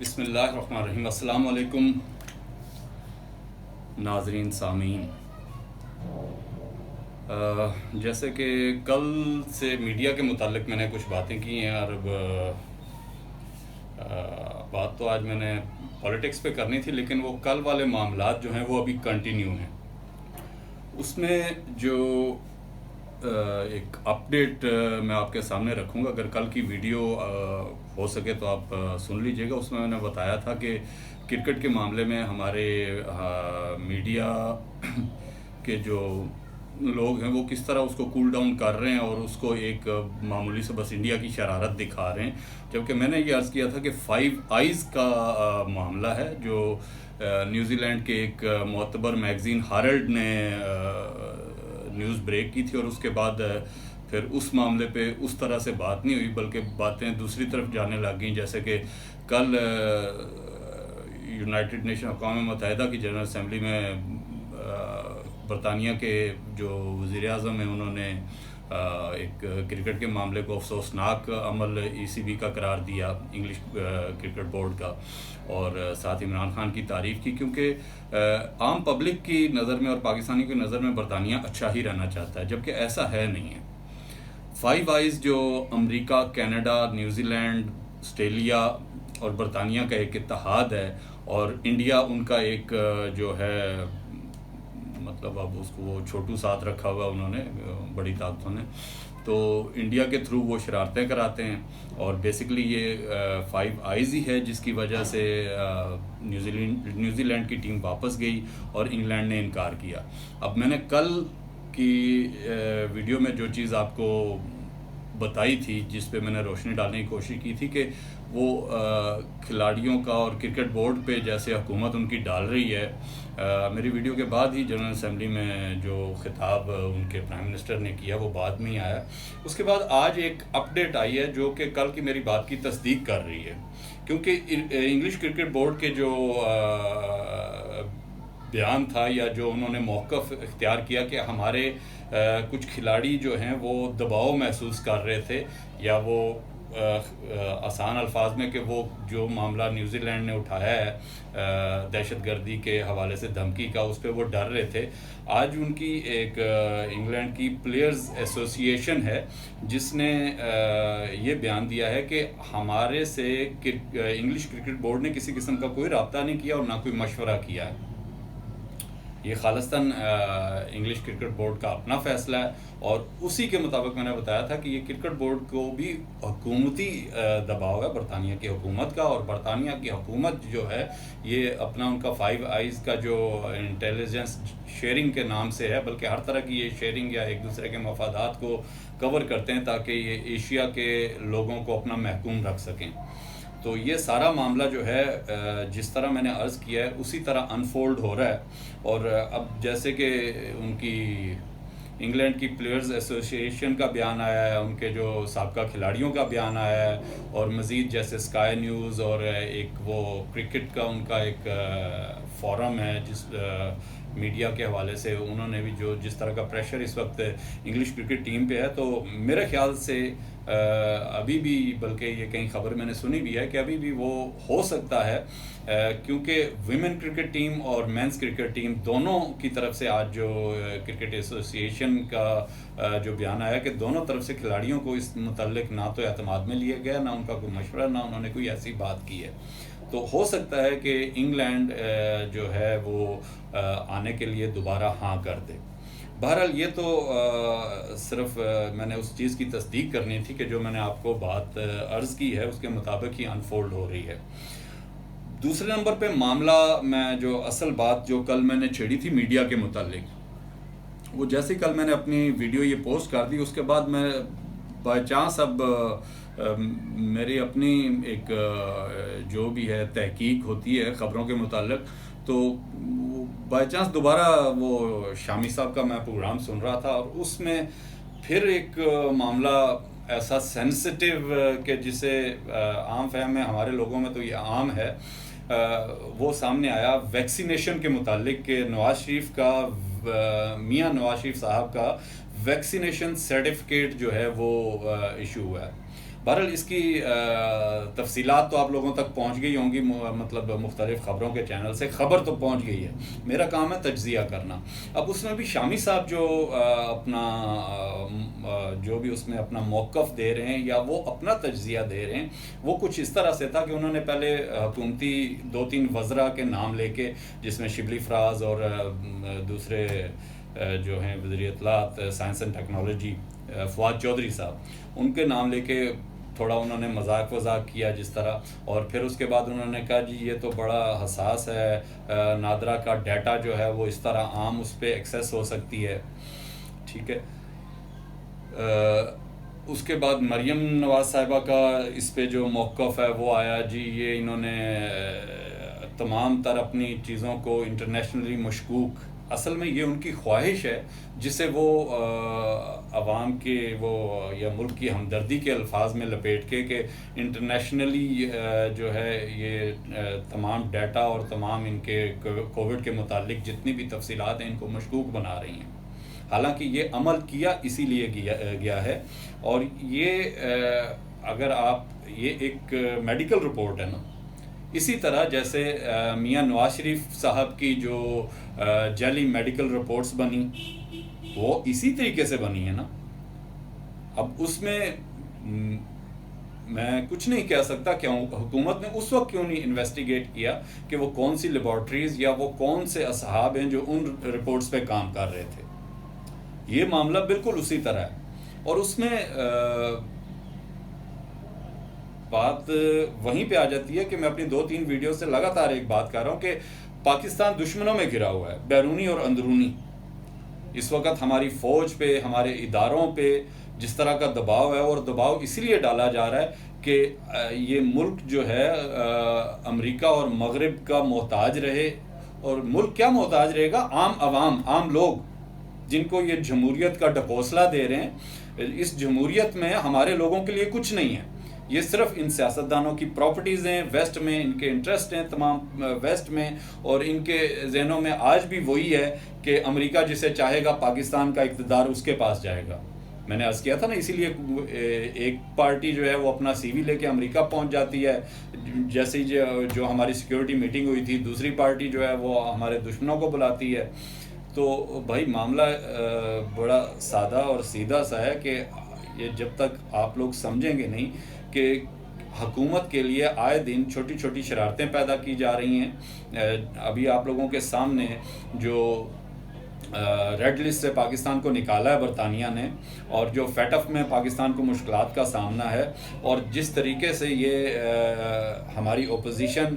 بسم اللہ الرحمن الرحیم۔ السلام علیکم ناظرین سامعین، جیسے کہ کل سے میڈیا کے متعلق میں نے کچھ باتیں کی ہیں، اور بات تو آج میں نے پولیٹکس پہ کرنی تھی، لیکن وہ کل والے معاملات جو ہیں وہ ابھی کنٹینیو ہیں۔ اس میں جو ایک اپڈیٹ میں آپ کے سامنے رکھوں گا، اگر کل کی ویڈیو ہو سکے تو آپ سن لیجئے گا۔ اس میں نے بتایا تھا کہ کرکٹ کے معاملے میں ہمارے میڈیا کے جو لوگ ہیں وہ کس طرح اس کو کول ڈاؤن کر رہے ہیں اور اس کو ایک معمولی سے بس انڈیا کی شرارت دکھا رہے ہیں، جبکہ میں نے یہ عرض کیا تھا کہ 5 آئیز کا معاملہ ہے جو نیوزی لینڈ کے ایک معتبر میگزین ہارلڈ نے نیوز بریک کی تھی، اور اس کے بعد پھر اس معاملے پہ اس طرح سے بات نہیں ہوئی، بلکہ باتیں دوسری طرف جانے لگ گئیں۔ جیسے کہ کل یونائٹڈ نیشن اقوام متحدہ کی جنرل اسمبلی میں برطانیہ کے جو وزیر اعظم ہیں انہوں نے ایک کرکٹ کے معاملے کو افسوسناک عمل ECB کا قرار دیا، انگلش کرکٹ بورڈ کا، اور ساتھ عمران خان کی تعریف کی، کیونکہ عام پبلک کی نظر میں اور پاکستانی کی نظر میں برطانیہ اچھا ہی رہنا چاہتا ہے، جبکہ ایسا ہے نہیں ہے۔ 5 آئیز جو امریکہ، کینیڈا، نیوزی لینڈ، آسٹریلیا اور برطانیہ کا ایک اتحاد ہے، اور انڈیا ان کا ایک جو ہے، مطلب اب اس کو وہ چھوٹو ساتھ رکھا ہوا انہوں نے بڑی طاقتوں نے، تو انڈیا کے تھرو وہ شرارتیں کراتے ہیں، اور بیسکلی یہ 5 آئیز ہی ہے جس کی وجہ سے نیوزی لینڈ کی ٹیم واپس گئی اور انگلینڈ نے انکار کیا۔ اب میں نے کل کی ویڈیو میں جو چیز آپ کو بتائی تھی، جس پہ میں نے روشنی ڈالنے کی کوشش کی تھی کہ وہ کھلاڑیوں کا اور کرکٹ بورڈ پہ جیسے حکومت ان کی ڈال رہی ہے، میری ویڈیو کے بعد ہی جنرل اسمبلی میں جو خطاب ان کے پرائم منسٹر نے کیا وہ بعد میں ہی آیا۔ اس کے بعد آج ایک اپڈیٹ آئی ہے جو کہ کل کی میری بات کی تصدیق کر رہی ہے، کیونکہ انگلش کرکٹ بورڈ کے جو بیان تھا یا جو انہوں نے موقف اختیار کیا کہ ہمارے کچھ کھلاڑی جو ہیں وہ دباؤ محسوس کر رہے تھے، یا وہ آسان الفاظ میں کہ وہ جو معاملہ نیوزی لینڈ نے اٹھایا ہے دہشت گردی کے حوالے سے دھمکی کا، اس پہ وہ ڈر رہے تھے۔ آج ان کی ایک انگلینڈ کی پلیئرز ایسوسی ایشن ہے جس نے یہ بیان دیا ہے کہ ہمارے سے انگلش کرکٹ بورڈ نے کسی قسم کا کوئی رابطہ نہیں کیا اور نہ کوئی مشورہ کیا ہے۔ یہ خالصتاً انگلش کرکٹ بورڈ کا اپنا فیصلہ ہے، اور اسی کے مطابق میں نے بتایا تھا کہ یہ کرکٹ بورڈ کو بھی حکومتی دباؤ ہے برطانیہ کی حکومت کا، اور برطانیہ کی حکومت جو ہے یہ اپنا ان کا 5 آئیز کا جو انٹیلیجنس شیئرنگ کے نام سے ہے، بلکہ ہر طرح کی یہ شیئرنگ یا ایک دوسرے کے مفادات کو کور کرتے ہیں تاکہ یہ ایشیا کے لوگوں کو اپنا محکوم رکھ سکیں۔ تو یہ سارا معاملہ جو ہے جس طرح میں نے عرض کیا ہے اسی طرح انفولڈ ہو رہا ہے، اور اب جیسے کہ ان کی انگلینڈ کی پلیئرز ایسوسی ایشن کا بیان آیا ہے، ان کے جو سابقہ کھلاڑیوں کا بیان آیا ہے، اور مزید جیسے اسکائی نیوز اور ایک وہ کرکٹ کا ان کا ایک فورم ہے جس میڈیا کے حوالے سے انہوں نے بھی جو جس طرح کا پریشر اس وقت انگلش کرکٹ ٹیم پہ ہے، تو میرے خیال سے ابھی بھی، بلکہ یہ کہیں خبر میں نے سنی بھی ہے کہ ابھی بھی وہ ہو سکتا ہے، کیونکہ ویمن کرکٹ ٹیم اور مینس کرکٹ ٹیم دونوں کی طرف سے آج جو کرکٹ ایسوسی ایشن کا جو بیان آیا کہ دونوں طرف سے کھلاڑیوں کو اس متعلق نہ تو اعتماد میں لیا گیا، نہ ان کا کوئی مشورہ، نہ انہوں نے کوئی ایسی بات کی ہے، تو ہو سکتا ہے کہ انگلینڈ جو ہے وہ آنے کے لیے دوبارہ ہاں کر دے۔ بہرحال یہ تو صرف میں نے اس چیز کی تصدیق کرنی تھی کہ جو میں نے آپ کو بات عرض کی ہے اس کے مطابق ہی انفولڈ ہو رہی ہے۔ دوسرے نمبر پہ معاملہ میں جو اصل بات جو کل میں نے چھیڑی تھی میڈیا کے متعلق، وہ جیسے کل میں نے اپنی ویڈیو یہ پوسٹ کر دی، اس کے بعد میں بائی چانس اب میری اپنی ایک جو بھی ہے تحقیق ہوتی ہے خبروں کے متعلق، تو بائی چانس دوبارہ وہ شامی صاحب کا میں پروگرام سن رہا تھا، اور اس میں پھر ایک معاملہ ایسا سینسٹیو کہ جسے عام فہم ہے ہمارے لوگوں میں تو یہ عام ہے، وہ سامنے آیا ویکسینیشن کے متعلق کہ نواز شریف کا میاں نواز شریف صاحب کا ویکسینیشن سرٹیفکیٹ جو ہے وہ ایشو ہوا ہے۔ بہرحال اس کی تفصیلات تو آپ لوگوں تک پہنچ گئی ہوں گی، مطلب مختلف خبروں کے چینل سے خبر تو پہنچ گئی ہے، میرا کام ہے تجزیہ کرنا۔ اب اس میں بھی شامی صاحب جو اپنا جو بھی اس میں اپنا موقف دے رہے ہیں یا وہ اپنا تجزیہ دے رہے ہیں، وہ کچھ اس طرح سے تھا کہ انہوں نے پہلے حکومتی 2-3 وزراء کے نام لے کے، جس میں شبلی فراز اور دوسرے جو ہیں وزیر اطلاعات science and technology Fawad Chaudhry صاحب، ان کے نام لے کے تھوڑا انہوں نے مذاق کیا جس طرح، اور پھر اس کے بعد انہوں نے کہا جی یہ تو بڑا حساس ہے، نادرا کا ڈیٹا جو ہے وہ اس طرح عام اس پہ ایکسیس ہو سکتی ہے، ٹھیک ہے۔ اس کے بعد مریم نواز صاحبہ کا اس پہ جو موقف ہے وہ آیا جی یہ انہوں نے تمام تر اپنی چیزوں کو انٹرنیشنلی مشکوک، اصل میں یہ ان کی خواہش ہے جسے وہ عوام کے وہ یا ملک کی ہمدردی کے الفاظ میں لپیٹ کے کہ انٹرنیشنلی جو ہے یہ تمام ڈیٹا اور تمام ان کے کووڈ کے متعلق جتنی بھی تفصیلات ہیں ان کو مشکوک بنا رہی ہیں، حالانکہ یہ عمل کیا اسی لیے گیا ہے۔ اور یہ اگر آپ یہ ایک میڈیکل رپورٹ ہے نا، اسی طرح جیسے میاں نواز شریف صاحب کی جو جعلی میڈیکل رپورٹس بنی وہ اسی طریقے سے بنی ہے نا۔ اب اس میں میں کچھ نہیں کہہ سکتا کہ حکومت نے اس وقت کیوں نہیں انویسٹیگیٹ کیا کہ وہ کون سی لیبارٹریز یا وہ کون سے اصحاب ہیں جو ان رپورٹس پہ کام کر رہے تھے۔ یہ معاملہ بالکل اسی طرح ہے، اور اس میں بات وہیں پہ آ جاتی ہے کہ میں اپنی 2-3 ویڈیو سے لگاتار ایک بات کر رہا ہوں کہ پاکستان دشمنوں میں گھرا ہوا ہے، بیرونی اور اندرونی۔ اس وقت ہماری فوج پہ، ہمارے اداروں پہ جس طرح کا دباؤ ہے، اور دباؤ اسی لیے ڈالا جا رہا ہے کہ یہ ملک جو ہے امریکہ اور مغرب کا محتاج رہے، اور ملک کیا محتاج رہے گا؟ عام عوام، عام لوگ جن کو یہ جمہوریت کا ڈھکوسلا دے رہے ہیں۔ اس جمہوریت میں ہمارے لوگوں کے لیے کچھ نہیں ہے، یہ صرف ان سیاستدانوں کی پراپرٹیز ہیں، ویسٹ میں ان کے انٹرسٹ ہیں تمام ویسٹ میں، اور ان کے ذہنوں میں آج بھی وہی ہے کہ امریکہ جسے چاہے گا پاکستان کا اقتدار اس کے پاس جائے گا۔ میں نے عرض کیا تھا نا، اسی لیے ایک پارٹی جو ہے وہ اپنا سی وی لے کے امریکہ پہنچ جاتی ہے، جیسے ہی جو ہماری سیکیورٹی میٹنگ ہوئی تھی، دوسری پارٹی جو ہے وہ ہمارے دشمنوں کو بلاتی ہے۔ تو بھائی معاملہ بڑا سادہ اور سیدھا سا ہے کہ یہ جب تک آپ لوگ سمجھیں گے نہیں کہ حکومت کے لیے آئے دن چھوٹی چھوٹی شرارتیں پیدا کی جا رہی ہیں۔ ابھی آپ لوگوں کے سامنے جو ریڈ لسٹ سے پاکستان کو نکالا ہے برطانیہ نے، اور جو فیٹ اف میں پاکستان کو مشکلات کا سامنا ہے، اور جس طریقے سے یہ ہماری اپوزیشن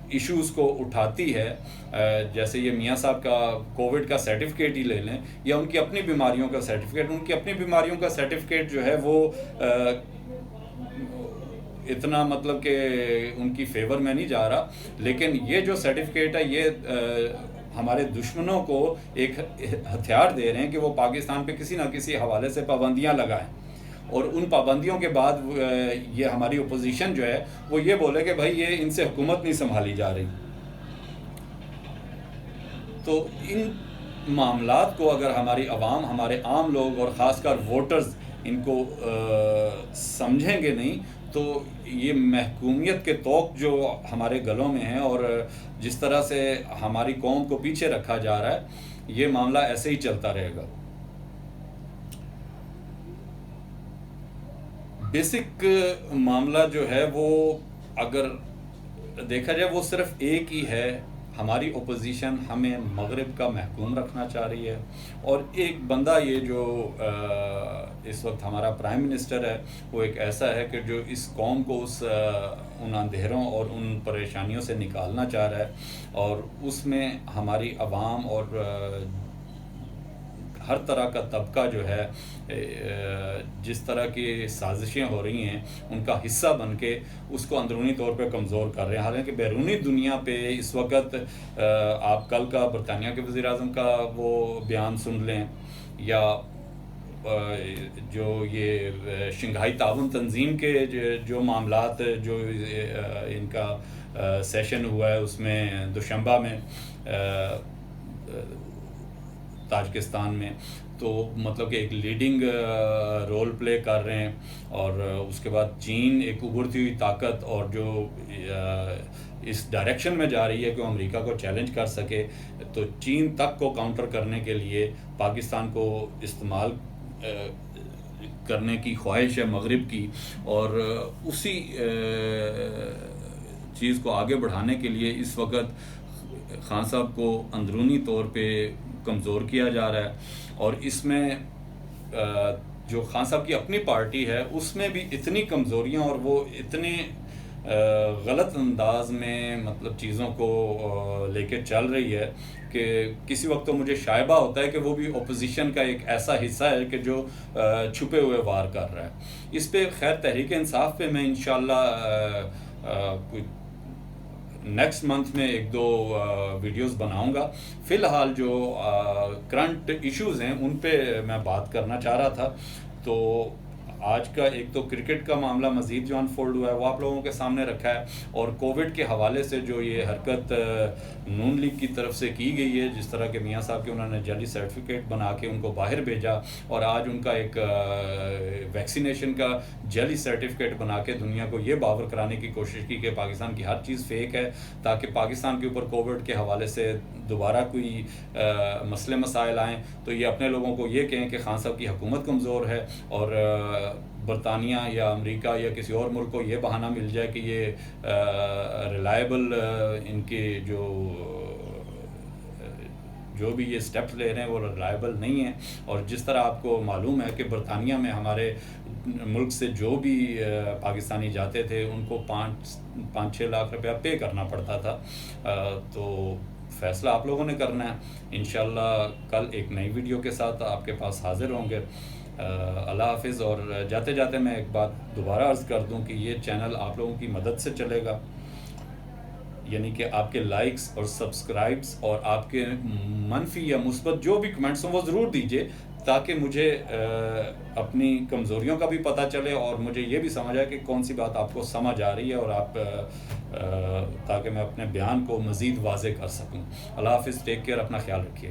ایشوز کو اٹھاتی ہے، جیسے یہ میاں صاحب کا کووڈ کا سرٹیفکیٹ ہی لے لیں، یا ان کی اپنی بیماریوں کا سرٹیفکیٹ، ان کی اپنی بیماریوں کا سرٹیفکیٹ جو ہے وہ اتنا مطلب کہ ان کی فیور میں نہیں جا رہا، لیکن یہ جو سرٹیفکیٹ ہے یہ ہمارے دشمنوں کو ایک ہتھیار دے رہے ہیں کہ وہ پاکستان پہ کسی نہ کسی حوالے سے پابندیاں لگائیں، اور ان پابندیوں کے بعد یہ ہماری اپوزیشن جو ہے وہ یہ بولے کہ بھائی یہ ان سے حکومت نہیں سنبھالی جا رہی۔ تو ان معاملات کو اگر ہماری عوام، ہمارے عام لوگ اور خاص کر ووٹرز ان کو سمجھیں گے نہیں، تو یہ محکومیت کے طوق جو ہمارے گلوں میں ہیں اور جس طرح سے ہماری قوم کو پیچھے رکھا جا رہا ہے، یہ معاملہ ایسے ہی چلتا رہے گا۔ بیسک معاملہ جو ہے وہ اگر دیکھا جائے وہ صرف ایک ہی ہے، ہماری اپوزیشن ہمیں مغرب کا محکوم رکھنا چاہ رہی ہے، اور ایک بندہ یہ جو اس وقت ہمارا پرائم منسٹر ہے وہ ایک ایسا ہے کہ جو اس قوم کو ان اندھیروں اور ان پریشانیوں سے نکالنا چاہ رہا ہے، اور اس میں ہماری عوام اور ہر طرح کا طبقہ جو ہے جس طرح کی سازشیں ہو رہی ہیں ان کا حصہ بن کے اس کو اندرونی طور پہ کمزور کر رہے ہیں۔ حالانکہ بیرونی دنیا پہ اس وقت آپ کل کا برطانیہ کے وزیر اعظم کا وہ بیان سن لیں، یا جو یہ شنگھائی تعاون تنظیم کے جو معاملات جو ان کا سیشن ہوا ہے اس میں دوشنبہ میں تاجکستان میں، تو مطلب کہ ایک لیڈنگ رول پلے کر رہے ہیں. اور اس کے بعد چین ایک ابھرتی ہوئی طاقت اور جو اس ڈائریکشن میں جا رہی ہے کہ وہ امریکہ کو چیلنج کر سکے، تو چین تک کو کاؤنٹر کرنے کے لیے پاکستان کو استعمال کرنے کی خواہش ہے مغرب کی. اور اسی چیز کو آگے بڑھانے کے لیے اس وقت خان صاحب کو اندرونی طور پہ کمزور کیا جا رہا ہے. اور اس میں جو خان صاحب کی اپنی پارٹی ہے اس میں بھی اتنی کمزوریاں اور وہ اتنے غلط انداز میں مطلب چیزوں کو لے کے چل رہی ہے کہ کسی وقت تو مجھے شائبہ ہوتا ہے کہ وہ بھی اپوزیشن کا ایک ایسا حصہ ہے کہ جو چھپے ہوئے وار کر رہا ہے. اس پہ خیر تحریک انصاف پہ میں انشاءاللہ نیکسٹ منتھ میں 1-2 ویڈیوز بناؤں گا. فی الحال جو کرنٹ ایشوز ہیں ان پہ میں بات کرنا چاہ رہا تھا. تو آج کا ایک تو کرکٹ کا معاملہ مزید جو انفولڈ ہوا ہے وہ آپ لوگوں کے سامنے رکھا ہے، اور کووڈ کے حوالے سے جو یہ حرکت نون لیگ کی طرف سے کی گئی ہے، جس طرح کہ میاں صاحب کے انہوں نے جعلی سرٹیفکیٹ بنا کے ان کو باہر بھیجا، اور آج ان کا ایک ویکسینیشن کا جعلی سرٹیفکیٹ بنا کے دنیا کو یہ باور کرانے کی کوشش کی کہ پاکستان کی ہر چیز فیک ہے، تاکہ پاکستان کے اوپر کووڈ کے حوالے سے دوبارہ کوئی مسئلے مسائل آئیں تو یہ اپنے لوگوں کو یہ کہیں کہ خان صاحب کی حکومت کمزور ہے، اور برطانیہ یا امریکہ یا کسی اور ملک کو یہ بہانہ مل جائے کہ یہ ریلائبل ان کے جو بھی یہ سٹیپس لے رہے ہیں وہ ریلائبل نہیں ہیں. اور جس طرح آپ کو معلوم ہے کہ برطانیہ میں ہمارے ملک سے جو بھی پاکستانی جاتے تھے ان کو 5-6 لاکھ روپیہ پے کرنا پڑتا تھا. تو فیصلہ آپ لوگوں نے کرنا ہے. انشاءاللہ کل ایک نئی ویڈیو کے ساتھ آپ کے پاس حاضر ہوں گے. اللہ حافظ. اور جاتے جاتے میں ایک بات دوبارہ عرض کر دوں کہ یہ چینل آپ لوگوں کی مدد سے چلے گا، یعنی کہ آپ کے لائکس اور سبسکرائبس اور آپ کے منفی یا مثبت جو بھی کمنٹس ہوں وہ ضرور دیجیے، تاکہ مجھے اپنی کمزوریوں کا بھی پتہ چلے اور مجھے یہ بھی سمجھ آئے کہ کون سی بات آپ کو سمجھ آ رہی ہے، اور آپ تاکہ میں اپنے بیان کو مزید واضح کر سکوں. اللہ حافظ. Take care. اپنا خیال رکھیے.